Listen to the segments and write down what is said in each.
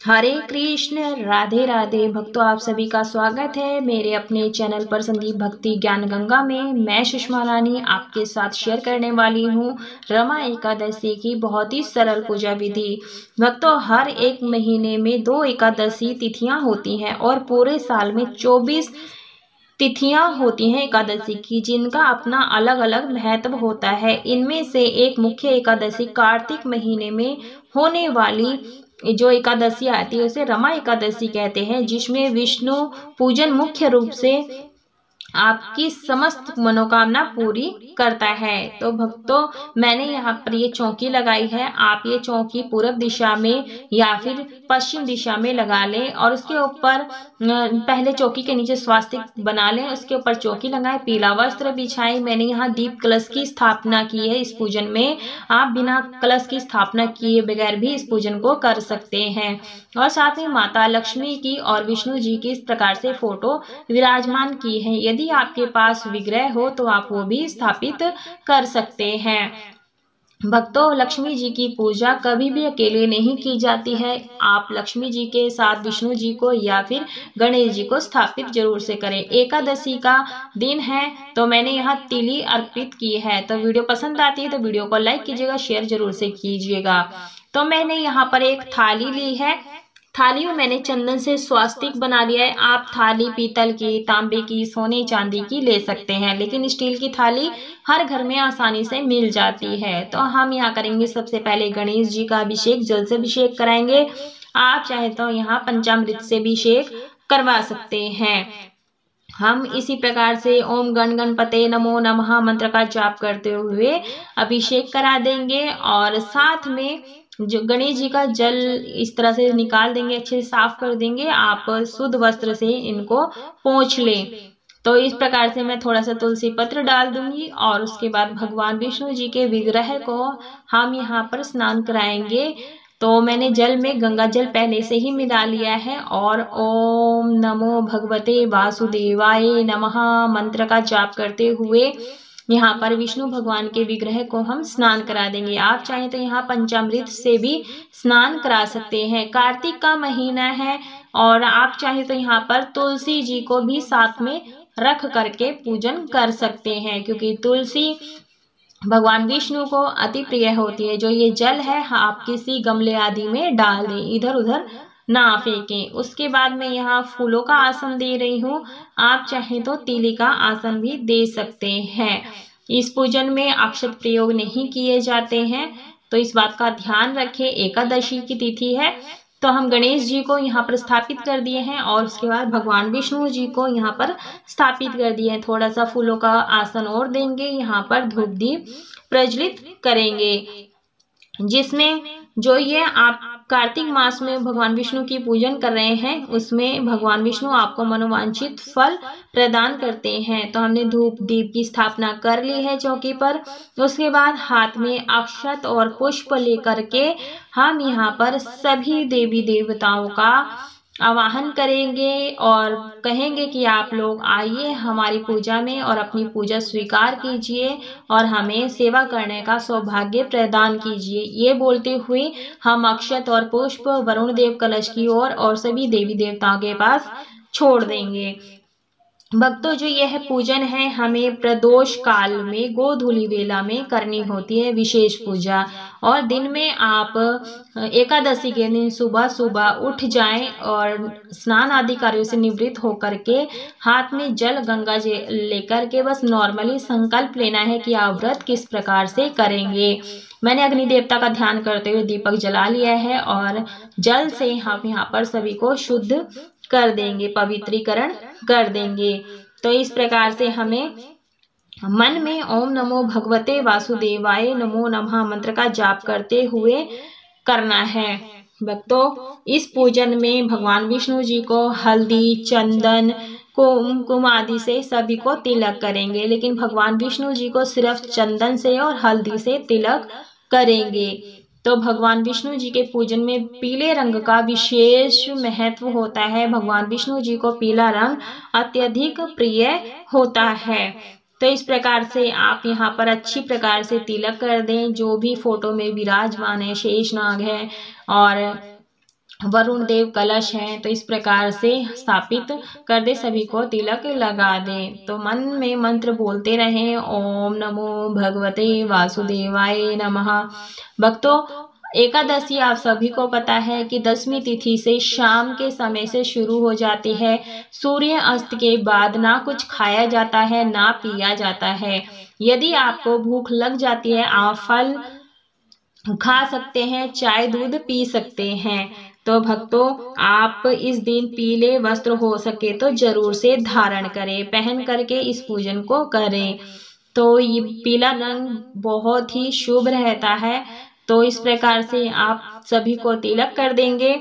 हरे कृष्ण, राधे राधे। भक्तों, आप सभी का स्वागत है मेरे अपने चैनल पर संदीप भक्ति ज्ञान गंगा में। मैं सुषमा रानी आपके साथ शेयर करने वाली हूँ रमा एकादशी की बहुत ही सरल पूजा विधि। भक्तों, हर एक महीने में 2 एकादशी तिथियां होती हैं और पूरे साल में 24 तिथियां होती हैं एकादशी की, जिनका अपना अलग अलग महत्व होता है। इनमें से एक मुख्य एकादशी कार्तिक महीने में होने वाली जो एकादशी आती है उसे रमा एकादशी कहते हैं, जिसमें विष्णु पूजन मुख्य रूप से आपकी समस्त मनोकामना पूरी करता है। तो भक्तों, मैंने यहाँ पर ये चौकी लगाई है। आप ये चौकी पूर्व दिशा में या फिर पश्चिम दिशा में लगा लें और उसके ऊपर पहले चौकी के नीचे स्वास्तिक बना लें, उसके ऊपर चौकी लगाएं, पीला वस्त्र बिछाएं। मैंने यहाँ दीप कलश की स्थापना की है। इस पूजन में आप बिना कलश की स्थापना किए बगैर भी इस पूजन को कर सकते हैं। और साथ में माता लक्ष्मी की और विष्णु जी की इस प्रकार से फोटो विराजमान की है। यदि आपके पास विग्रह हो तो आप वो भी स्थापित कर सकते हैं। भक्तों, लक्ष्मी जी की पूजा कभी भी अकेले नहीं की जाती है। आप लक्ष्मी जी के साथ विष्णु जी को या फिर गणेश जी को स्थापित जरूर से करें। एकादशी का दिन है तो मैंने यहाँ तिली अर्पित की है। तो वीडियो पसंद आती है तो वीडियो को लाइक कीजिएगा, शेयर जरूर से कीजिएगा। तो मैंने यहाँ पर एक थाली ली है। थाली में मैंने चंदन से स्वास्तिक बना लिया है। आप थाली पीतल की, तांबे की, सोने चांदी की ले सकते हैं, लेकिन स्टील की थाली हर घर में आसानी से मिल जाती है। तो हम यहाँ करेंगे सबसे पहले गणेश जी का अभिषेक, जल से अभिषेक कराएंगे। आप चाहे तो यहाँ पंचामृत से अभिषेक करवा सकते हैं। हम इसी प्रकार से ओम गण गणपते नमो नमः मंत्र का जाप करते हुए अभिषेक करा देंगे और साथ में जो गणेश जी का जल इस तरह से निकाल देंगे, अच्छे से साफ कर देंगे। आप शुद्ध वस्त्र से इनको पोंछ लें। तो इस प्रकार से मैं थोड़ा सा तुलसी पत्र डाल दूंगी और उसके बाद भगवान विष्णु जी के विग्रह को हम यहाँ पर स्नान कराएंगे। तो मैंने जल में गंगा जल पहले से ही मिला लिया है और ओम नमो भगवते वासुदेवाय नमः मंत्र का जाप करते हुए यहाँ पर विष्णु भगवान के विग्रह को हम स्नान करा देंगे। आप चाहें तो यहाँ पंचामृत से भी स्नान करा सकते हैं। कार्तिक का महीना है और आप चाहें तो यहाँ पर तुलसी जी को भी साथ में रख करके पूजन कर सकते हैं, क्योंकि तुलसी भगवान विष्णु को अति प्रिय होती है। जो ये जल है आप किसी गमले आदि में डाल दें, इधर उधर ना फेंकें। उसके बाद मैं यहाँ फूलों का आसन दे रही हूँ। आप चाहें तो तीली का आसन भी दे सकते हैं। इस पूजन में अक्षत प्रयोग नहीं किए जाते हैं, तो इस बात का ध्यान रखें। एकादशी की तिथि है तो हम गणेश जी को यहाँ पर स्थापित कर दिए हैं और उसके बाद भगवान विष्णु जी को यहाँ पर स्थापित कर दिए हैं। थोड़ा सा फूलों का आसन और देंगे, यहाँ पर धूप दीप प्रज्वलित करेंगे, जिसमें जो ये आप कार्तिक मास में भगवान विष्णु की पूजन कर रहे हैं उसमें भगवान विष्णु आपको मनोवांछित फल प्रदान करते हैं। तो हमने धूप दीप की स्थापना कर ली है चौकी पर। उसके बाद हाथ में अक्षत और पुष्प लेकर के हम यहाँ पर सभी देवी देवताओं का आवाहन करेंगे और कहेंगे कि आप लोग आइए हमारी पूजा में और अपनी पूजा स्वीकार कीजिए और हमें सेवा करने का सौभाग्य प्रदान कीजिए। ये बोलते हुए हम अक्षत और पुष्प वरुण देव कलश की ओर और सभी देवी देवताओं के पास छोड़ देंगे। भक्तों, जो यह पूजन है हमें प्रदोष काल में गोधूली वेला में करनी होती है विशेष पूजा। और दिन में आप एकादशी के दिन सुबह सुबह उठ जाएं और स्नान आदि कार्यों से निवृत्त होकर के हाथ में जल गंगा जल लेकर के बस नॉर्मली संकल्प लेना है कि आप व्रत किस प्रकार से करेंगे। मैंने अग्नि देवता का ध्यान करते हुए दीपक जला लिया है और जल से हम यहाँ पर सभी को शुद्ध कर देंगे, पवित्रीकरण कर देंगे। तो इस प्रकार से हमें मन में ओम नमो भगवते वासुदेवाय नमो नमः मंत्र का जाप करते हुए करना है। भक्तों, इस पूजन में भगवान विष्णु जी को हल्दी, चंदन, कुमकुम आदि से सभी को तिलक करेंगे, लेकिन भगवान विष्णु जी को सिर्फ चंदन से और हल्दी से तिलक करेंगे। तो भगवान विष्णु जी के पूजन में पीले रंग का विशेष महत्व होता है। भगवान विष्णु जी को पीला रंग अत्यधिक प्रिय होता है। तो इस प्रकार से आप यहाँ पर अच्छी प्रकार से तिलक कर दें। जो भी फोटो में विराजमान है, शेषनाग है और वरुण देव कलश हैं, तो इस प्रकार से स्थापित कर दे, सभी को तिलक लगा दे। तो मन में मंत्र बोलते रहें, ओम नमो भगवते वासुदेवाय नमः। भक्तों, एकादशी आप सभी को पता है कि 10वीं तिथि से शाम के समय से शुरू हो जाती है। सूर्य अस्त के बाद ना कुछ खाया जाता है ना पिया जाता है। यदि आपको भूख लग जाती है, आप फल खा सकते हैं, चाय दूध पी सकते हैं। तो भक्तों, आप इस दिन पीले वस्त्र हो सके तो जरूर से धारण करें, पहन करके इस पूजन को करें। तो ये पीला रंग बहुत ही शुभ रहता है। तो इस प्रकार से आप सभी को तिलक कर देंगे।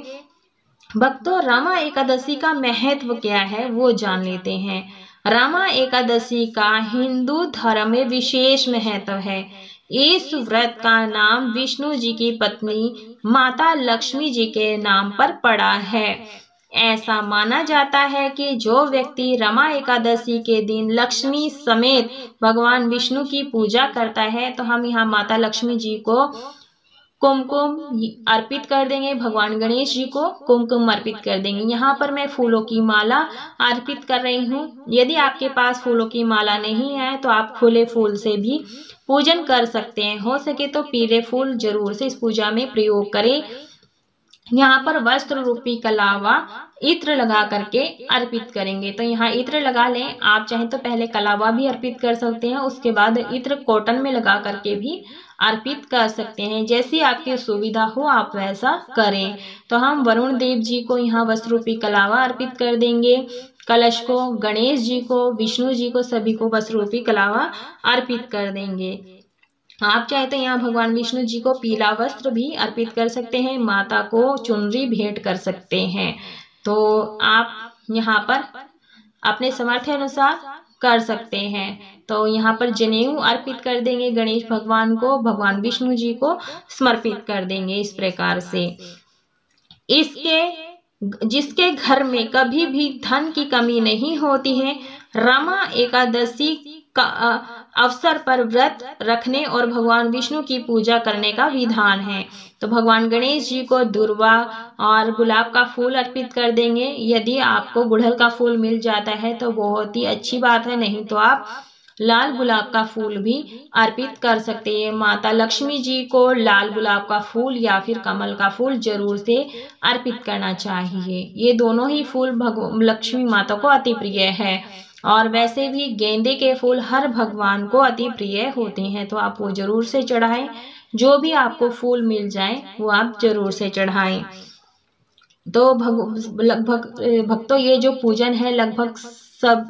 भक्तों, रमा एकादशी का महत्व क्या है वो जान लेते हैं। रमा एकादशी का हिंदू धर्म में विशेष महत्व है। इस व्रत का नाम विष्णु जी की पत्नी माता लक्ष्मी जी के नाम पर पड़ा है। ऐसा माना जाता है कि जो व्यक्ति रमा एकादशी के दिन लक्ष्मी समेत भगवान विष्णु की पूजा करता है, तो हम यहाँ माता लक्ष्मी जी को कुमकुम अर्पित कर देंगे, भगवान गणेश जी को कुमकुम अर्पित कर देंगे। यहाँ पर मैं फूलों की माला अर्पित कर रही हूँ। यदि आपके पास फूलों की माला नहीं है तो आप खुले फूल से भी पूजन कर सकते हैं। हो सके तो पीले फूल जरूर से इस पूजा में प्रयोग करें। यहाँ पर वस्त्र रूपी कलावा इत्र लगा करके अर्पित करेंगे। तो यहाँ इत्र लगा लें। आप चाहें तो पहले कलावा भी अर्पित कर सकते हैं, उसके बाद इत्र कॉटन में लगा करके भी अर्पित कर सकते हैं। जैसी आपकी सुविधा हो आप वैसा करें। तो हम वरुण देव जी को यहाँ वस्त्र रूपी कलावा अर्पित कर देंगे, कलश को गणेश जी को, विष्णु जी को, सभी को वस्त्र रूपी कलावा अर्पित कर देंगे। आप चाहे तो यहाँ भगवान विष्णु जी को पीला वस्त्र भी अर्पित कर सकते हैं, माता को चुनरी भेंट कर सकते हैं। तो आप यहाँ पर अपने सामर्थ्य अनुसार कर सकते हैं। तो यहाँ पर जनेऊ अर्पित कर देंगे गणेश भगवान को, भगवान विष्णु जी को समर्पित कर देंगे। इस प्रकार से जिसके घर में कभी भी धन की कमी नहीं होती है, रमा एकादशी का अवसर पर व्रत रखने और भगवान विष्णु की पूजा करने का विधान है। तो भगवान गणेश जी को दुर्वा और गुलाब का फूल अर्पित कर देंगे। यदि आपको गुड़हल का फूल मिल जाता है तो बहुत ही अच्छी बात है, नहीं तो आप लाल गुलाब का फूल भी अर्पित कर सकते हैं। माता लक्ष्मी जी को लाल गुलाब का फूल या फिर कमल का फूल जरूर से अर्पित करना चाहिए। ये दोनों ही फूल लक्ष्मी माता को अति प्रिय है। और वैसे भी गेंदे के फूल हर भगवान को अति प्रिय होते हैं, तो आप वो जरूर से चढ़ाएं। जो भी आपको फूल मिल जाए वो आप जरूर से चढ़ाएं। तो लगभग भक्तों, ये जो पूजन है लगभग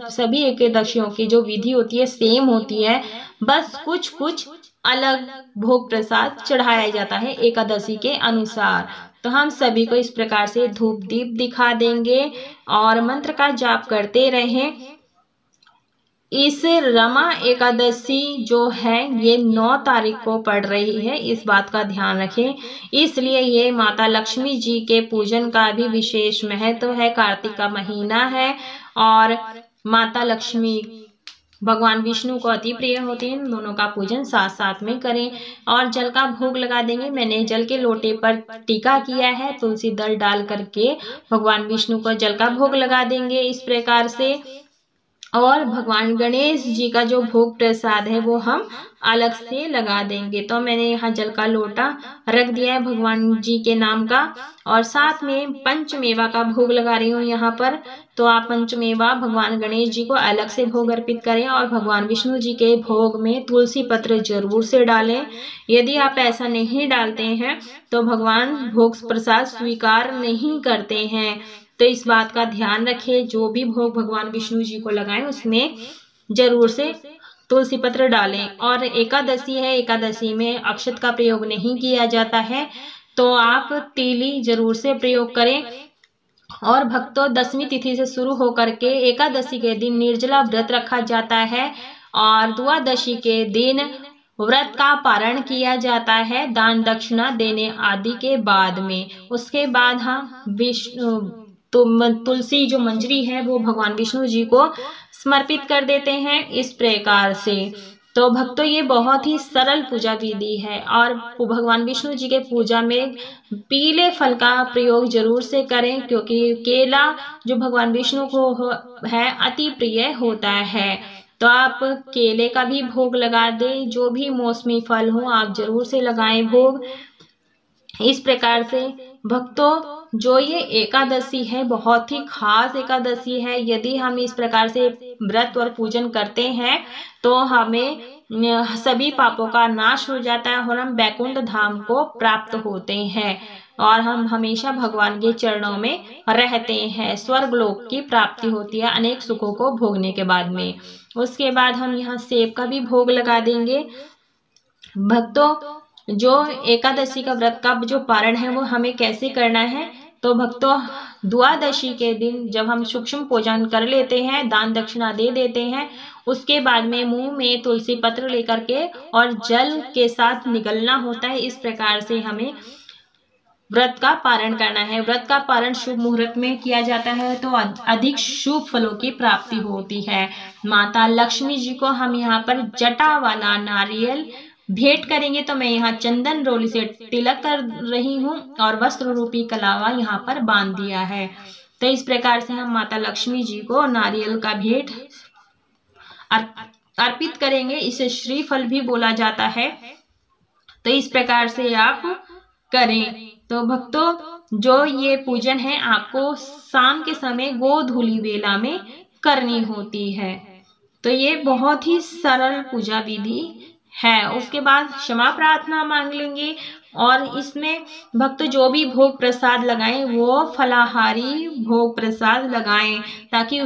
सभी एकादशियों की जो विधि होती है सेम होती है, बस कुछ कुछ अलग भोग प्रसाद चढ़ाया जाता है एकादशी के अनुसार। तो हम सभी को इस प्रकार से धूप दीप दिखा देंगे और मंत्र का जाप करते रहें। इस रमा एकादशी जो है ये 9 तारीख को पड़ रही है, इस बात का ध्यान रखें। इसलिए ये माता लक्ष्मी जी के पूजन का भी विशेष महत्व है। कार्तिक का महीना है और माता लक्ष्मी भगवान विष्णु को अति प्रिय होते हैं। दोनों का पूजन साथ साथ में करें और जल का भोग लगा देंगे। मैंने जल के लोटे पर टीका किया है, तुलसी दल डाल करके भगवान विष्णु को जल का भोग लगा देंगे इस प्रकार से। और भगवान गणेश जी का जो भोग प्रसाद है वो हम अलग से लगा देंगे। तो मैंने यहाँ जल का लोटा रख दिया है भगवान जी के नाम का, और साथ में पंचमेवा का भोग लगा रही हूँ यहाँ पर। तो आप पंचमेवा भगवान गणेश जी को अलग से भोग अर्पित करें और भगवान विष्णु जी के भोग में तुलसी पत्र जरूर से डालें। यदि आप ऐसा नहीं डालते हैं तो भगवान भोग प्रसाद स्वीकार नहीं करते हैं। तो इस बात का ध्यान रखें, जो भी भोग भगवान विष्णु जी को लगाएं उसमें जरूर से तुलसी पत्र डालें। और एकादशी है, एकादशी में अक्षत का प्रयोग नहीं किया जाता है, तो आप तीली जरूर से प्रयोग करें। और भक्तों, 10वीं तिथि से शुरू होकर के एकादशी के दिन निर्जला व्रत रखा जाता है और द्वादशी के दिन व्रत का पारण किया जाता है दान दक्षिणा देने आदि के बाद में। उसके बाद हम विष्णु तुलसी जो मंजरी है वो भगवान विष्णु जी को समर्पित कर देते हैं इस प्रकार से। तो भक्तों ये बहुत ही सरल पूजा विधि है और भगवान विष्णु जी के पूजा में पीले फल का प्रयोग जरूर से करें, क्योंकि केला जो भगवान विष्णु को है अति प्रिय होता है। तो आप केले का भी भोग लगा दें, जो भी मौसमी फल हो आप जरूर से लगाएं भोग। इस प्रकार से भक्तों जो ये एकादशी है बहुत ही खास एकादशी है। यदि हम इस प्रकार से व्रत और पूजन करते हैं तो हमें सभी पापों का नाश हो जाता है और हम बैकुंठ धाम को प्राप्त होते हैं और हम हमेशा भगवान के चरणों में रहते हैं। स्वर्ग लोक की प्राप्ति होती है अनेक सुखों को भोगने के बाद में। उसके बाद हम यहाँ सेब का भी भोग लगा देंगे। भक्तों जो एकादशी का व्रत का जो पारण है वो हमें कैसे करना है, तो भक्तों द्वादशी के दिन जब हम सूक्ष्म पूजन कर लेते हैं, दान दक्षिणा दे देते हैं, उसके बाद में मुंह में तुलसी पत्र लेकर के और जल के साथ निगलना होता है। इस प्रकार से हमें व्रत का पारण करना है। व्रत का पारण शुभ मुहूर्त में किया जाता है तो अधिक शुभ फलों की प्राप्ति होती है। माता लक्ष्मी जी को हम यहाँ पर जटा वाला नारियल भेंट करेंगे। तो मैं यहाँ चंदन रोली से तिलक कर रही हूँ और वस्त्र रूपी कलावा यहाँ पर बांध दिया है। तो इस प्रकार से हम माता लक्ष्मी जी को नारियल का भेंट अर्पित करेंगे। इसे श्रीफल भी बोला जाता है। तो इस प्रकार से आप करें। तो भक्तों जो ये पूजन है आपको शाम के समय गोधूली वेला में करनी होती है। तो ये बहुत ही सरल पूजा विधि है। उसके बाद क्षमा प्रार्थना मांग लेंगे और इसमें भक्त जो भी भोग प्रसाद लगाएं वो फलाहारी भोग प्रसाद लगाएं, ताकि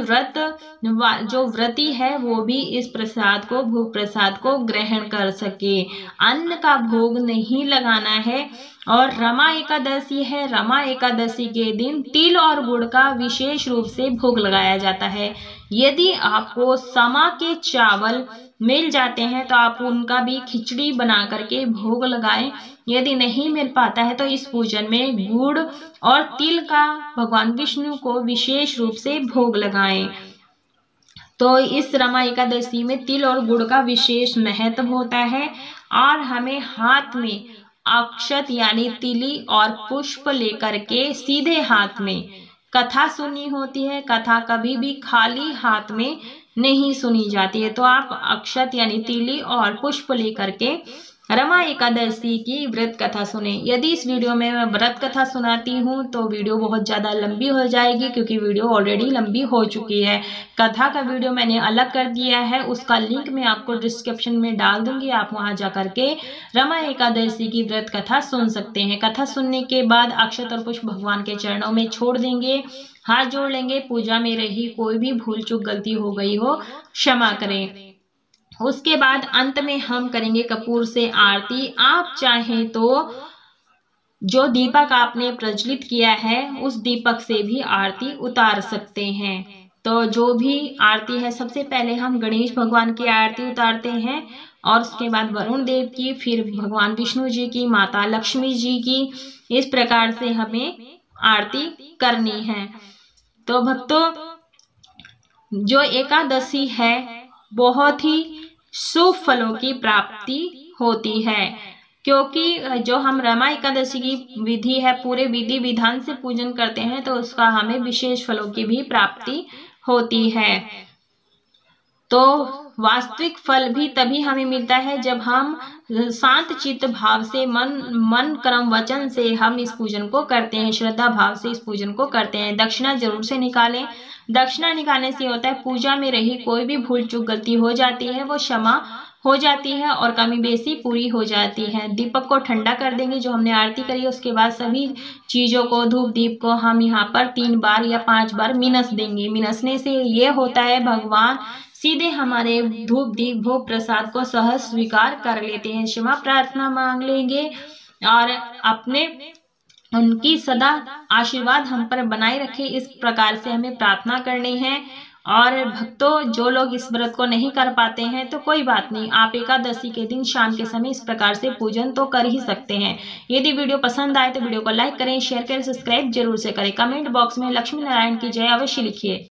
जो व्रती है वो भी इस प्रसाद को भोग प्रसाद को ग्रहण कर सके। अन्न का भोग नहीं लगाना है। और रमा एकादशी है। रमा एकादशी के दिन तिल और गुड़ का विशेष रूप से भोग लगाया जाता है। यदि आपको समा के चावल मिल जाते हैं तो आप उनका भी खिचड़ी बना करके भोग लगाएं। यदि नहीं मिल पाता है तो इस पूजन में गुड़ और तिल का भगवान विष्णु को विशेष रूप से भोग लगाएं। तो इस रमा एकादशी में तिल और गुड़ का विशेष महत्व होता है और हमें हाथ में अक्षत यानी तिली और पुष्प लेकर के सीधे हाथ में कथा सुननी होती है। कथा कभी भी खाली हाथ में नहीं सुनी जाती है। तो आप अक्षत यानी तिली और पुष्प लेकर के रमा एकादशी की व्रत कथा सुने। यदि इस वीडियो में मैं व्रत कथा सुनाती हूँ तो वीडियो बहुत ज़्यादा लंबी हो जाएगी, क्योंकि वीडियो ऑलरेडी लंबी हो चुकी है। कथा का वीडियो मैंने अलग कर दिया है, उसका लिंक मैं आपको डिस्क्रिप्शन में डाल दूंगी। आप वहां जा करके रमा एकादशी की व्रत कथा सुन सकते हैं। कथा सुनने के बाद अक्षत और पुष्प भगवान के चरणों में छोड़ देंगे, हाथ जोड़ लेंगे। पूजा में रही कोई भी भूल चूक गलती हो गई हो क्षमा करें। उसके बाद अंत में हम करेंगे कपूर से आरती। आप चाहें तो जो दीपक आपने प्रज्वलित किया है उस दीपक से भी आरती उतार सकते हैं। तो जो भी आरती है, सबसे पहले हम गणेश भगवान की आरती उतारते हैं और उसके बाद वरुण देव की, फिर भगवान विष्णु जी की, माता लक्ष्मी जी की। इस प्रकार से हमें आरती करनी है। तो भक्तों जो एकादशी है बहुत ही शुभ फलों की प्राप्ति होती है, क्योंकि जो हम रमा एकादशी की विधि है पूरे विधि विधान से पूजन करते हैं तो उसका हमें विशेष फलों की भी प्राप्ति होती है। तो वास्तविक फल भी तभी हमें मिलता है जब हम शांत चित्त भाव से मन कर्म वचन से हम इस पूजन को करते हैं, श्रद्धा भाव से इस पूजन को करते हैं। दक्षिणा जरूर से निकालें। दक्षिणा निकालने से होता है पूजा में रही कोई भी भूल चूक गलती हो जाती है वो क्षमा हो जाती है और कमी बेसी पूरी हो जाती है। दीपक को ठंडा कर देंगे जो हमने आरती करी है। उसके बाद सभी चीज़ों को, धूप दीप को हम यहाँ पर 3 बार या 5 बार मिनस देंगे। मिनसने से ये होता है भगवान सीधे हमारे धूप दीप भोग प्रसाद को सहज स्वीकार कर लेते हैं। क्षमा प्रार्थना मांग लेंगे और अपने उनकी सदा आशीर्वाद हम पर बनाए रखे, इस प्रकार से हमें प्रार्थना करनी है। और भक्तों जो लोग इस व्रत को नहीं कर पाते हैं तो कोई बात नहीं, आप एकादशी के दिन शाम के समय इस प्रकार से पूजन तो कर ही सकते हैं। यदि वीडियो पसंद आए तो वीडियो को लाइक करें, शेयर करें, सब्सक्राइब जरूर से करें। कमेंट बॉक्स में लक्ष्मी नारायण की जय अवश्य लिखिए।